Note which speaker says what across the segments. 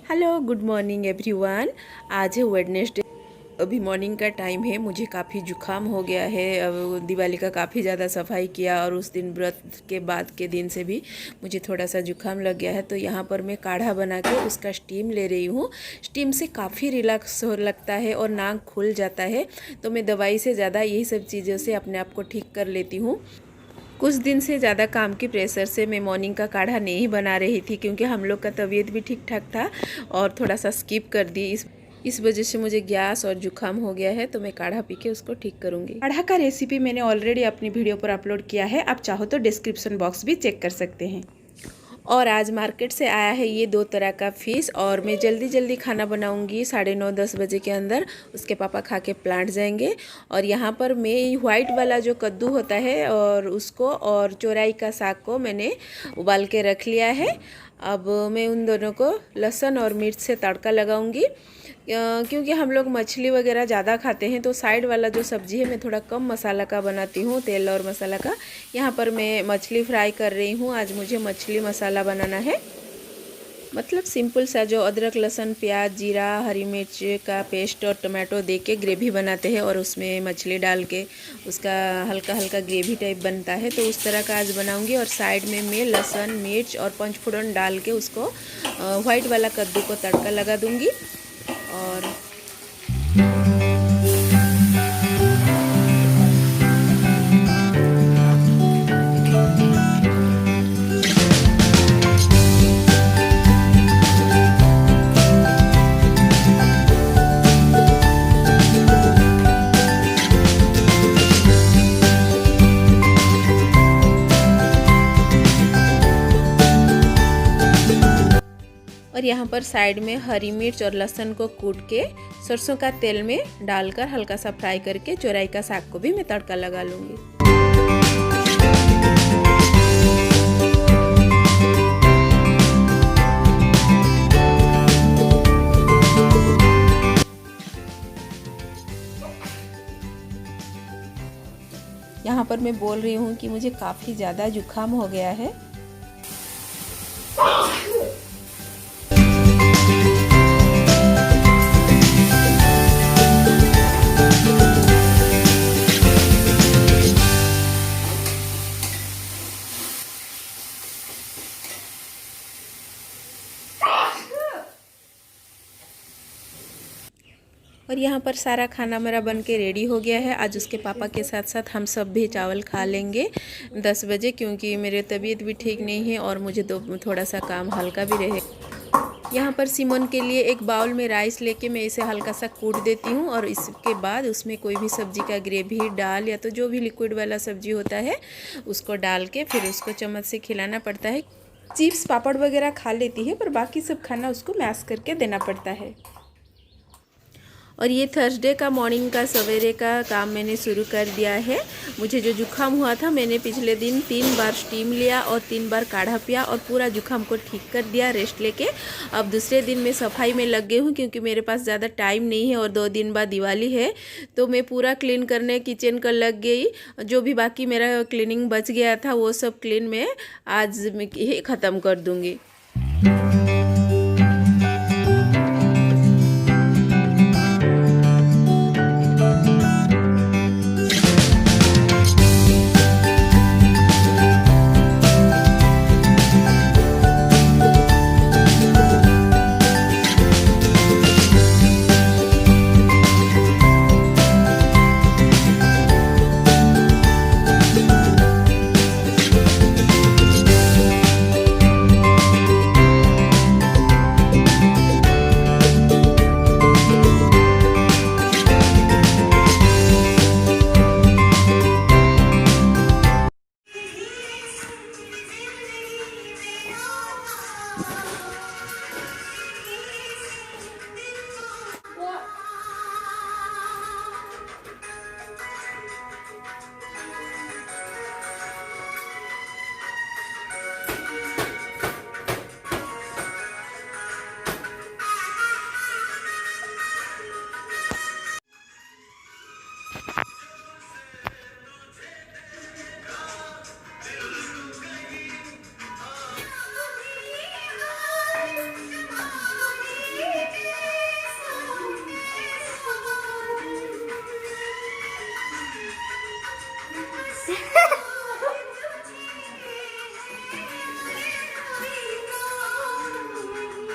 Speaker 1: Hello good morning everyone. आज है Wednesday. अभी मॉर्निंग का टाइम है। मुझे काफ़ी जुकाम हो गया है। अब दिवाली का काफ़ी ज़्यादा सफाई किया और उस दिन व्रत के बाद के दिन से भी मुझे थोड़ा सा जुकाम लग गया है। तो यहाँ पर मैं काढ़ा बना के उसका स्टीम ले रही हूँ। स्टीम से काफ़ी रिलैक्स हो लगता है और नाक खुल जाता है। तो मैं दवाई से ज़्यादा यही सब चीज़ों से अपने आप को ठीक कर लेती हूँ। कुछ दिन से ज़्यादा काम की प्रेशर से मैं मॉर्निंग का काढ़ा नहीं बना रही थी, क्योंकि हम लोग का तबीयत भी ठीक ठाक था और थोड़ा सा स्किप कर दी। इस वजह से मुझे गैस और जुकाम हो गया है। तो मैं काढ़ा पी के उसको ठीक करूँगी। काढ़ा का रेसिपी मैंने ऑलरेडी अपनी वीडियो पर अपलोड किया है, आप चाहो तो डिस्क्रिप्शन बॉक्स भी चेक कर सकते हैं। और आज मार्केट से आया है ये 2 तरह का फ़िश, और मैं जल्दी जल्दी खाना बनाऊंगी 9:30-10 बजे के अंदर। उसके पापा खा के प्लांट जाएंगे। और यहाँ पर मैं वाइट वाला जो कद्दू होता है और उसको और चौराई का साग को मैंने उबाल के रख लिया है। अब मैं उन दोनों को लहसुन और मिर्च से तड़का लगाऊंगी। क्योंकि हम लोग मछली वगैरह ज़्यादा खाते हैं, तो साइड वाला जो सब्ज़ी है मैं थोड़ा कम मसाला का बनाती हूँ, तेल और मसाला का। यहाँ पर मैं मछली फ्राई कर रही हूँ। आज मुझे मछली मसाला बनाना है, मतलब सिंपल सा जो अदरक लहसुन प्याज जीरा हरी मिर्च का पेस्ट और टमाटो दे के ग्रेवी बनाते हैं और उसमें मछली डाल के उसका हल्का हल्का ग्रेवी टाइप बनता है। तो उस तरह का आज बनाऊंगी। और साइड में मैं लहसुन मिर्च और पंचफोड़न डाल के उसको वाइट वाला कद्दू को तड़का लगा दूंगी। और यहाँ पर साइड में हरी मिर्च और लहसुन को कूट के सरसों का तेल में डालकर हल्का सा फ्राई करके चौराई का साग को भी मैं तड़का लगा लूँगी। यहाँ पर मैं बोल रही हूँ कि मुझे काफ़ी ज़्यादा जुकाम हो गया है। और यहाँ पर सारा खाना मेरा बन के रेडी हो गया है। आज उसके पापा के साथ साथ हम सब भी चावल खा लेंगे 10 बजे, क्योंकि मेरे तबीयत भी ठीक नहीं है और मुझे तो थोड़ा सा काम हल्का भी रहे। यहाँ पर सिमोन के लिए एक बाउल में राइस लेके मैं इसे हल्का सा कूट देती हूँ और इसके बाद उसमें कोई भी सब्जी का ग्रेवी डाल या तो जो भी लिक्विड वाला सब्जी होता है उसको डाल के फिर उसको चम्मच से खिलाना पड़ता है। चिप्स पापड़ वगैरह खा लेती है, पर बाकी सब खाना उसको मैश करके देना पड़ता है। और ये थर्सडे का मॉर्निंग का सवेरे का काम मैंने शुरू कर दिया है। मुझे जो जुकाम हुआ था मैंने पिछले दिन 3 बार स्टीम लिया और 3 बार काढ़ा पिया और पूरा जुकाम को ठीक कर दिया रेस्ट लेके। अब दूसरे दिन मैं सफाई में लग गई हूँ, क्योंकि मेरे पास ज़्यादा टाइम नहीं है और 2 दिन बाद दिवाली है। तो मैं पूरा क्लीन करने किचन का लग गई। जो भी बाकी मेरा क्लीनिंग बच गया था वो सब क्लीन मैं आज ही ख़त्म कर दूँगी।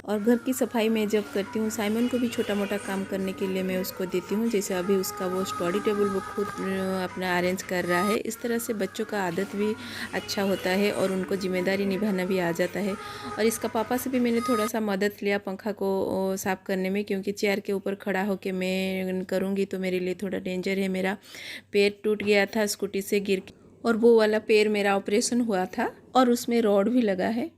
Speaker 1: और घर की सफाई मैं जब करती हूँ, साइमन को भी छोटा मोटा काम करने के लिए मैं उसको देती हूँ। जैसे अभी उसका वो स्टडी टेबल वो खुद अपना अरेंज कर रहा है। इस तरह से बच्चों का आदत भी अच्छा होता है और उनको जिम्मेदारी निभाना भी आ जाता है। और इसका पापा से भी मैंने थोड़ा सा मदद लिया पंखा को साफ़ करने में, क्योंकि चेयर के ऊपर खड़ा होकर मैं करूँगी तो मेरे लिए थोड़ा डेंजर है। मेरा पैर टूट गया था स्कूटी से गिर के, और वो वाला पैर मेरा ऑपरेशन हुआ था और उसमें रॉड भी लगा है।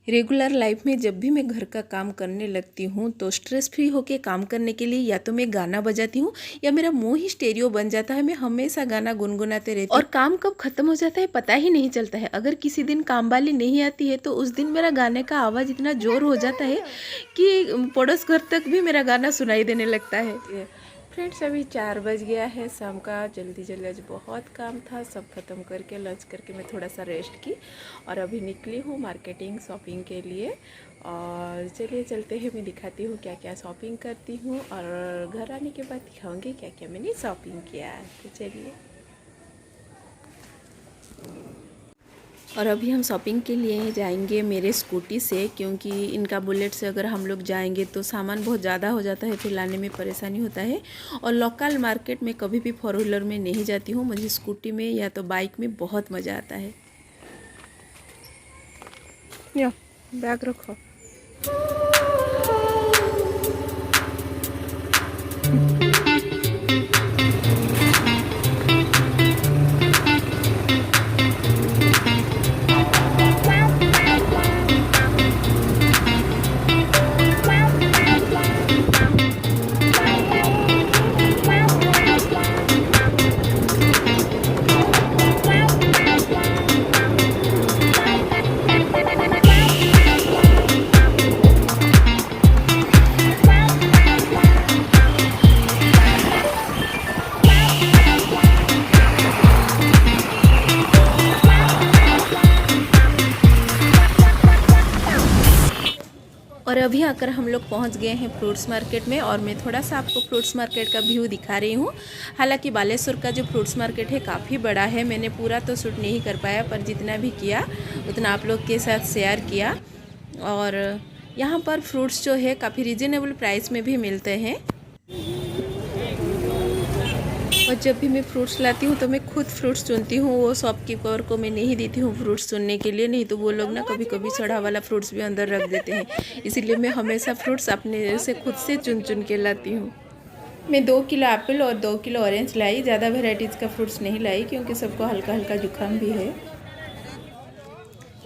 Speaker 1: रेगुलर लाइफ में जब भी मैं घर का काम करने लगती हूँ तो स्ट्रेस फ्री होके काम करने के लिए या तो मैं गाना बजाती हूँ या मेरा मुंह ही स्टेरियो बन जाता है। मैं हमेशा गाना गुनगुनाते रहती हूँ और काम कब खत्म हो जाता है पता ही नहीं चलता है। अगर किसी दिन काम वाली नहीं आती है तो उस दिन मेरा गाने का आवाज़ इतना ज़ोर हो जाता है कि पड़ोस घर तक भी मेरा गाना सुनाई देने लगता है। फ्रेंड्स, अभी 4 बज गया है शाम का। जल्दी जल्दी आज बहुत काम था, सब ख़त्म करके लंच करके मैं थोड़ा सा रेस्ट की और अभी निकली हूँ मार्केटिंग शॉपिंग के लिए। और चलिए चलते हैं, मैं दिखाती हूँ क्या क्या शॉपिंग करती हूँ और घर आने के बाद दिखाऊँगी क्या क्या मैंने शॉपिंग किया। तो चलिए। और अभी हम शॉपिंग के लिए जाएंगे मेरे स्कूटी से, क्योंकि इनका बुलेट से अगर हम लोग जाएंगे तो सामान बहुत ज़्यादा हो जाता है, फिर लाने में परेशानी होता है। और लोकल मार्केट में कभी भी फोर व्हीलर में नहीं जाती हूँ, मुझे स्कूटी में या तो बाइक में बहुत मज़ा आता है। या बैग रखो। और अभी आकर हम लोग पहुंच गए हैं फ्रूट्स मार्केट में, और मैं थोड़ा सा आपको फ्रूट्स मार्केट का व्यू दिखा रही हूँ। हालांकि बालेश्वर का जो फ्रूट्स मार्केट है काफ़ी बड़ा है, मैंने पूरा तो शूट नहीं कर पाया, पर जितना भी किया उतना आप लोग के साथ शेयर किया। और यहाँ पर फ्रूट्स जो है काफ़ी रीज़नेबल प्राइस में भी मिलते हैं। और जब भी मैं फ्रूट्स लाती हूँ तो मैं खुद फ्रूट्स चुनती हूँ, वो शॉपकीपर को मैं नहीं देती हूँ फ्रूट्स चुनने के लिए, नहीं तो वो लोग ना कभी कभी सड़ा वाला फ्रूट्स भी अंदर रख देते हैं। इसीलिए मैं हमेशा फ्रूट्स अपने से खुद से चुन चुन के लाती हूँ। मैं 2 किलो एप्पल और 2 किलो ऑरेंज लाई, ज़्यादा वेराइटीज़ का फ्रूट्स नहीं लाई क्योंकि सबको हल्का हल्का जुकाम भी है।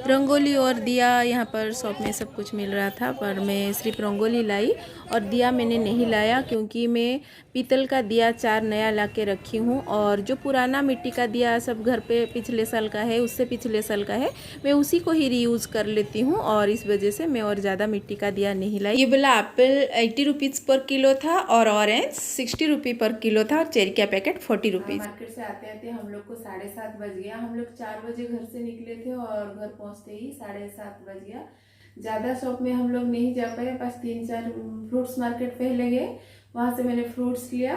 Speaker 1: रंगोली और दिया यहाँ पर शॉप में सब कुछ मिल रहा था, पर मैं सिर्फ रंगोली लाई और दिया मैंने नहीं लाया, क्योंकि मैं पीतल का दिया 4 नया ला के रखी हूँ और जो पुराना मिट्टी का दिया सब घर पे पिछले साल का है, उससे पिछले साल का है, मैं उसी को ही रीयूज़ कर लेती हूँ और इस वजह से मैं और ज़्यादा मिट्टी का दिया नहीं लाई। ये वाला एप्पल 80 रुपीज़ पर किलो था और ऑरेंज 60 रुपये पर किलो था और चेरी का पैकेट 40 रुपीज़। मार्केट से आते आते हम लोग को 7:30 बज गया। हम लोग 4 बजे घर से निकले थे और घर पहुँचते ही 7:30 बज गया। ज़्यादा शॉप में हम लोग नहीं जा पाए, बस 3-4 फ्रूट्स मार्केट पहले गए, वहाँ से मैंने फ्रूट्स लिया।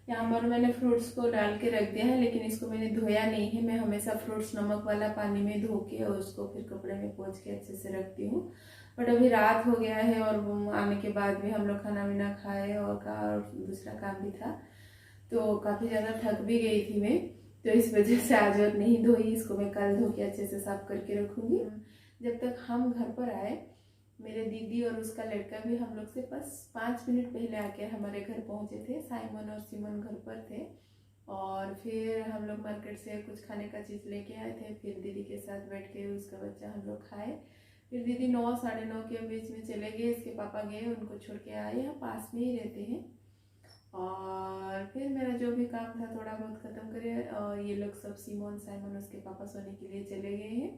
Speaker 1: यहाँ पर मैंने फ्रूट्स को डाल के रख दिया है, लेकिन इसको मैंने धोया नहीं है। मैं हमेशा फ्रूट्स नमक वाला पानी में धो के और उसको फिर कपड़े में पोंछ के अच्छे से रखती हूँ। बट अभी रात हो गया है और आने के बाद भी हम लोग खाना वाना खाए और दूसरा काम भी था, तो काफ़ी ज़्यादा थक भी गई थी मैं, तो इस वजह से आज और नहीं धोई। इसको मैं कल धो के अच्छे से साफ करके रखूँगी। जब तक हम घर पर आए, मेरे दीदी और उसका लड़का भी हम लोग से बस 5 मिनट पहले आके हमारे घर पहुंचे थे। साइमन और सिमन घर पर थे और फिर हम लोग मार्केट से कुछ खाने का चीज़ लेके आए थे। फिर दीदी के साथ बैठ के उसका बच्चा हम लोग खाए। फिर दीदी 9 साढ़े 9 के बीच में चले गए, इसके पापा गए उनको छोड़ के आए, यहाँ पास में ही रहते हैं। और फिर मेरा जो भी काम था थोड़ा बहुत ख़त्म करे और ये लोग सब सिमोन साइमन उसके पापा सोने के लिए चले गए हैं।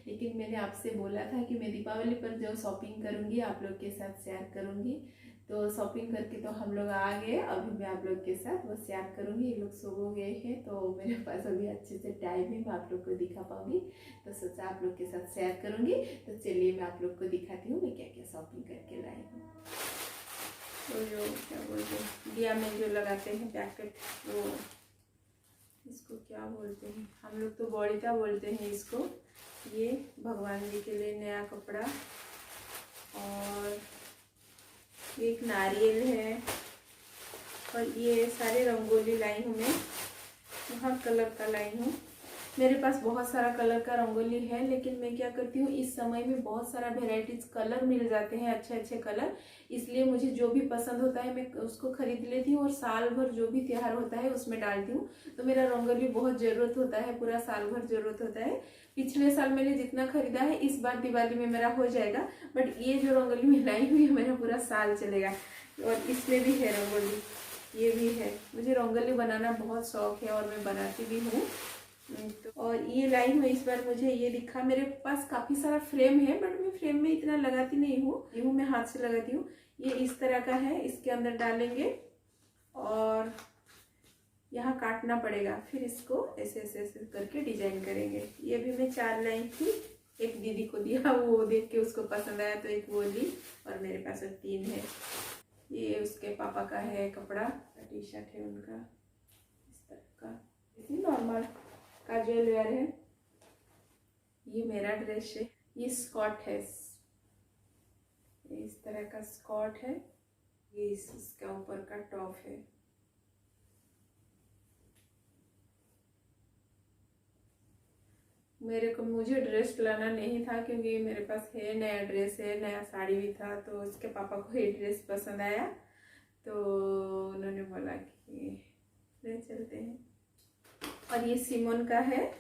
Speaker 1: लेकिन मैंने आपसे बोला था कि मैं दीपावली पर जो शॉपिंग करूँगी आप लोग के साथ शेयर करूँगी, तो शॉपिंग करके तो हम लोग आ गए। अभी मैं आप लोग के साथ वो शेयर करूँगी। ये लोग सो गए हैं तो मेरे पास अभी अच्छे से टाइम है, मैं आप लोग को दिखा पाऊँगी, तो सोचा आप लोग के साथ शेयर करूँगी। तो चलिए मैं आप लोग को दिखाती हूँ मैं क्या क्या शॉपिंग करके लाई हूँ। तो जो क्या बोलते हैं दिया में जो लगाते हैं पैकेट, वो इसको क्या बोलते हैं, हम लोग तो बॉड़ीता बोलते हैं इसको। ये भगवान जी के लिए नया कपड़ा और एक नारियल है, और ये सारे रंगोली लाई हूँ मैं, हर कलर का लाई हूँ। मेरे पास बहुत सारा कलर का रंगोली है, लेकिन मैं क्या करती हूँ, इस समय में बहुत सारा वेराइटीज कलर मिल जाते हैं, अच्छे अच्छे कलर, इसलिए मुझे जो भी पसंद होता है मैं उसको खरीद लेती हूँ और साल भर जो भी त्योहार होता है उसमें डालती हूँ। तो मेरा रंगोली बहुत ज़रूरत होता है, पूरा साल भर ज़रूरत होता है। पिछले साल मैंने जितना खरीदा है इस बार दिवाली में मेरा हो जाएगा, बट ये जो रंगोली मैं लाई हुई है मेरा पूरा साल चलेगा। और इसमें भी है रंगोली, ये भी है। मुझे रंगोली बनाना बहुत शौक है और मैं बनाती भी हूँ। तो और ये लाई हूँ इस बार, मुझे ये दिखा, मेरे पास काफ़ी सारा फ्रेम है बट मैं फ्रेम में इतना लगाती नहीं हूँ, यूँ मैं हाथ से लगाती हूँ। ये इस तरह का है, इसके अंदर डालेंगे और यहाँ काटना पड़ेगा, फिर इसको ऐसे ऐसे ऐसे करके डिजाइन करेंगे। ये भी मैं 4 लाई थी, एक दीदी को दिया, वो देख के उसको पसंद आया तो एक वो ली, और मेरे पास 3 है। ये उसके पापा का है कपड़ा, टी शर्ट है उनका, इस तरह का, इसी नॉर्मल काजुअल वेयर है। ये मेरा ड्रेस है, ये स्कर्ट है, इस तरह का स्कर्ट है, ये इसका ऊपर का टॉप है। मुझे ड्रेस लाना नहीं था क्योंकि मेरे पास है नया ड्रेस है, नया साड़ी भी था, तो उसके पापा को ये ड्रेस पसंद आया तो उन्होंने बोला कि ले चलते हैं। और ये सिमोन का है,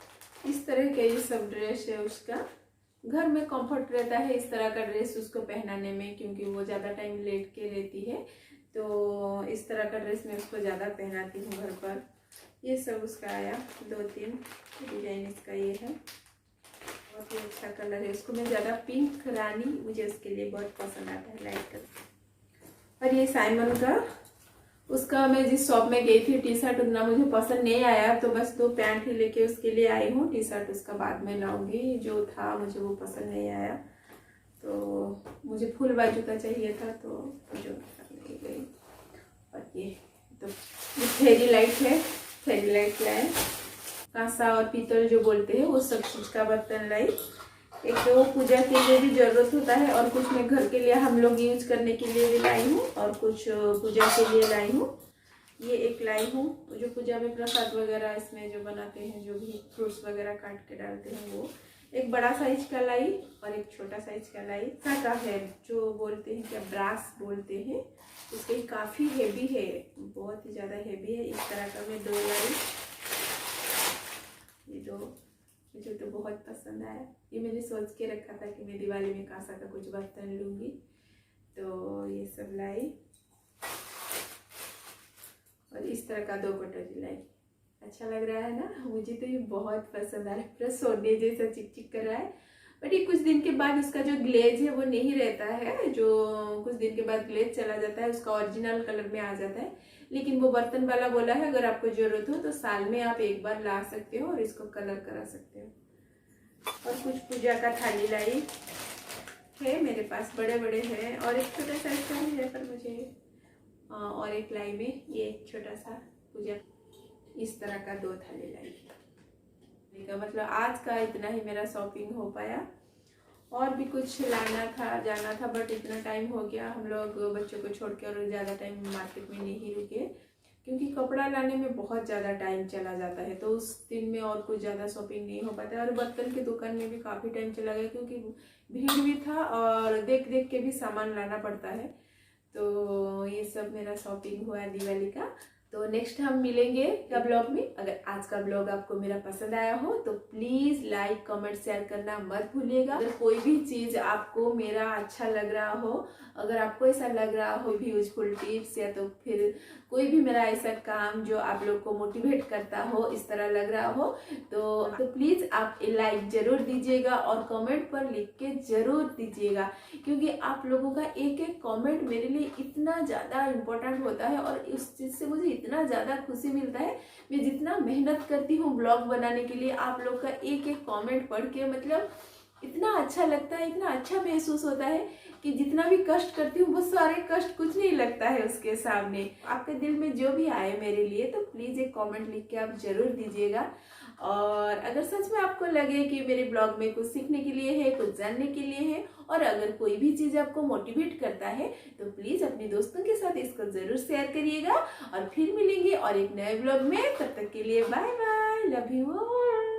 Speaker 1: इस तरह के ये सब ड्रेस है उसका। घर में कंफर्ट रहता है इस तरह का ड्रेस उसको पहनाने में, क्योंकि वो ज़्यादा टाइम लेट के रहती है, तो इस तरह का ड्रेस मैं उसको ज़्यादा पहनाती हूँ घर पर। ये सब उसका आया, 2-3 डिजाइन इसका ये है, बहुत ही अच्छा कलर है। उसको मैं ज़्यादा पिंक रानी, मुझे उसके लिए बहुत पसंद आता है लाइट कलर। और ये साइमन का, उसका मैं जिस शॉप में गई थी टी शर्ट उतना मुझे पसंद नहीं आया, तो बस 2 पैंट ही लेके उसके लिए आई हूँ। टी शर्ट उसका बाद में लाऊंगी, जो था मुझे वो पसंद नहीं आया, तो मुझे फुल बाजू का चाहिए था तो जो नहीं गई। और ये तो फेरी लाइट है, फेरी लाइट लाए, कांसा और पीतल जो बोलते हैं वो सब चीज़ का बर्तन लाई। एक तो वो पूजा के लिए भी जरूरत होता है, और कुछ मैं घर के लिए हम लोग यूज करने के लिए भी लाई हूँ, और कुछ पूजा के लिए लाई हूँ। ये एक लाई हूँ जो पूजा में प्रसाद वगैरह इसमें जो बनाते हैं, जो भी फ्रूट्स वगैरह काट के डालते हैं वो। एक बड़ा साइज का लाई और एक छोटा साइज का लाई। का है जो बोलते हैं, क्या ब्रास बोलते हैं, उसके काफ़ी हेवी है, बहुत ही ज़्यादा हेवी है। इस तरह का मैं 2 लाई, ये 2 मुझे तो बहुत पसंद आया। ये मैंने सोच के रखा था कि मैं दिवाली में कांसा का कुछ बर्तन लूँगी, तो ये सब लाई। और इस तरह का 2 कटोरी लाई। अच्छा लग रहा है ना, मुझे तो ये बहुत पसंद आ रहा है, पूरा सोने जैसा चिक चिक कर रहा है। बट ये कुछ दिन के बाद उसका जो ग्लेज है वो नहीं रहता है, जो कुछ दिन के बाद ग्लेज चला जाता है, उसका ओरिजिनल कलर में आ जाता है। लेकिन वो बर्तन वाला बोला है अगर आपको जरूरत हो तो साल में आप एक बार ला सकते हो और इसको कलर करा सकते हो। और कुछ पूजा का थाली लाई है मेरे पास, बड़े बड़े हैं, और एक छोटा साइज का भी है, पर मुझे और एक लाई में ये एक छोटा सा पूजा, इस तरह का 2 थाली लाई का। मतलब आज का इतना ही मेरा शॉपिंग हो पाया, और भी कुछ लाना था, जाना था, बट इतना टाइम हो गया, हम लोग बच्चों को छोड़ के और ज़्यादा टाइम मार्केट में नहीं रुके, क्योंकि कपड़ा लाने में बहुत ज़्यादा टाइम चला जाता है, तो उस दिन में और कुछ ज़्यादा शॉपिंग नहीं हो पाता है। और बर्तन की दुकान में भी काफ़ी टाइम चला गया, क्योंकि भीड़ भी था और देख देख के भी सामान लाना पड़ता है। तो ये सब मेरा शॉपिंग हुआ दिवाली का। तो नेक्स्ट हम मिलेंगे का ब्लॉग में। अगर आज का ब्लॉग आपको मेरा पसंद आया हो तो प्लीज लाइक कमेंट शेयर करना मत भूलिएगा। अगर कोई भी चीज आपको मेरा अच्छा लग रहा हो, अगर आपको ऐसा लग रहा हो भी यूजफुल टिप्स, या तो फिर कोई भी मेरा ऐसा काम जो आप लोग को मोटिवेट करता हो, इस तरह लग रहा हो, तो प्लीज आप लाइक जरूर दीजिएगा और कमेंट पर लिख के जरूर दीजिएगा, क्योंकि आप लोगों का एक एक कमेंट मेरे लिए इतना ज़्यादा इम्पोर्टेंट होता है, और इस चीज़ से मुझे इतना ज़्यादा खुशी मिलता है। मैं जितना मेहनत करती हूँ ब्लॉग बनाने के लिए, आप लोग का एक एक कमेंट पढ़ के मतलब इतना अच्छा लगता है, इतना अच्छा महसूस होता है कि जितना भी कष्ट करती हूँ वो सारे कष्ट कुछ नहीं लगता है उसके सामने। आपके दिल में जो भी आए मेरे लिए तो प्लीज़ एक कमेंट लिख के आप ज़रूर दीजिएगा। और अगर सच में आपको लगे कि मेरे ब्लॉग में कुछ सीखने के लिए है, कुछ जानने के लिए है, और अगर कोई भी चीज़ आपको मोटिवेट करता है तो प्लीज़ अपने दोस्तों के साथ इसको ज़रूर शेयर करिएगा। और फिर मिलेंगे और एक नए ब्लॉग में, तब तक के लिए bye bye, love you all.